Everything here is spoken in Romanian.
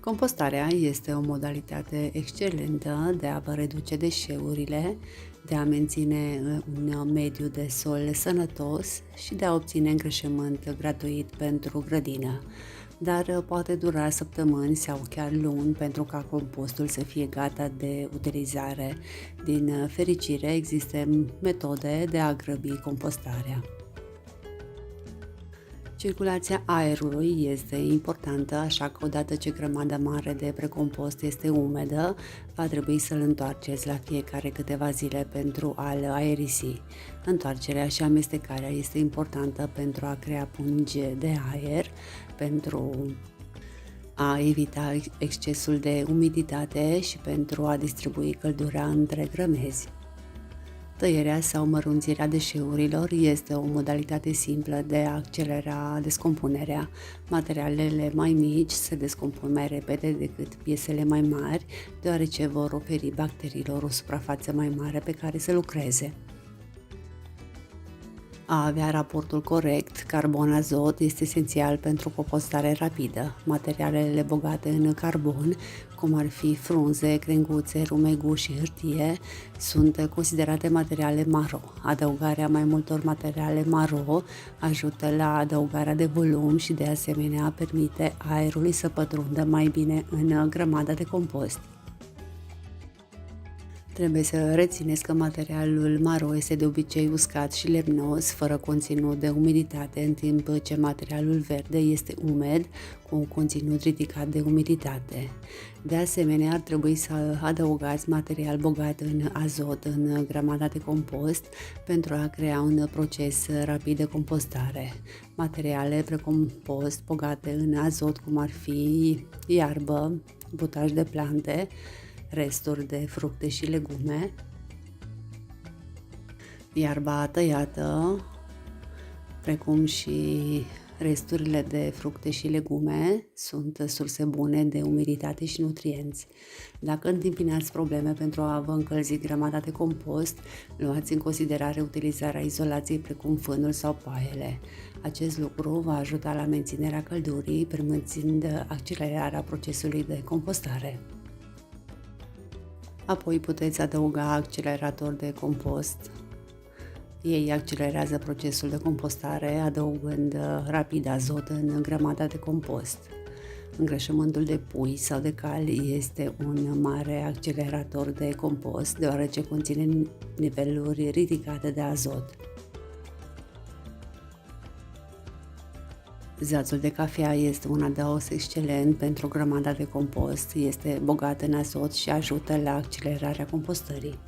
Compostarea este o modalitate excelentă de a vă reduce deșeurile, de a menține un mediu de sol sănătos și de a obține îngrășământ gratuit pentru grădină, dar poate dura săptămâni sau chiar luni pentru ca compostul să fie gata de utilizare. Din fericire, există metode de a grăbi compostarea. Circulația aerului este importantă, așa că odată ce grămada mare de precompost este umedă, va trebui să-l întoarceți la fiecare câteva zile pentru a-l aerisi. Întoarcerea și amestecarea este importantă pentru a crea pungi de aer, pentru a evita excesul de umiditate și pentru a distribui căldura între grămezi. Tăierea sau mărunțirea deșeurilor este o modalitate simplă de a accelera descompunerea. Materialele mai mici se descompun mai repede decât piesele mai mari, deoarece vor oferi bacteriilor o suprafață mai mare pe care să lucreze. A avea raportul corect carbon-azot este esențial pentru compostare rapidă. Materialele bogate în carbon, cum ar fi frunze, crenguțe, rumegul și hârtie, sunt considerate materiale maro. Adăugarea mai multor materiale maro ajută la adăugarea de volum și de asemenea permite aerului să pătrundă mai bine în grămada de compost. Trebuie să rețineți că materialul maro este de obicei uscat și lemnos, fără conținut de umiditate, în timp ce materialul verde este umed, cu un conținut ridicat de umiditate. De asemenea, ar trebui să adăugați material bogat în azot în grămada de compost pentru a crea un proces rapid de compostare. Materiale precompost bogate în azot, cum ar fi iarbă, butaj de plante, resturi de fructe și legume, iarba tăiată, precum și resturile de fructe și legume sunt surse bune de umiditate și nutrienți. Dacă întâmpinați probleme pentru a vă încălzi grămada de compost, luați în considerare utilizarea izolației precum fânul sau paiele. Acest lucru va ajuta la menținerea căldurii, permițând accelerarea procesului de compostare. Apoi puteți adăuga accelerator de compost. Ei accelerează procesul de compostare, adăugând rapid azot în grămada de compost. Îngrășământul de pui sau de cal este un mare accelerator de compost, deoarece conține niveluri ridicate de azot. Zațul de cafea este un adaos excelent pentru grămada de compost, este bogat în azot și ajută la accelerarea compostării.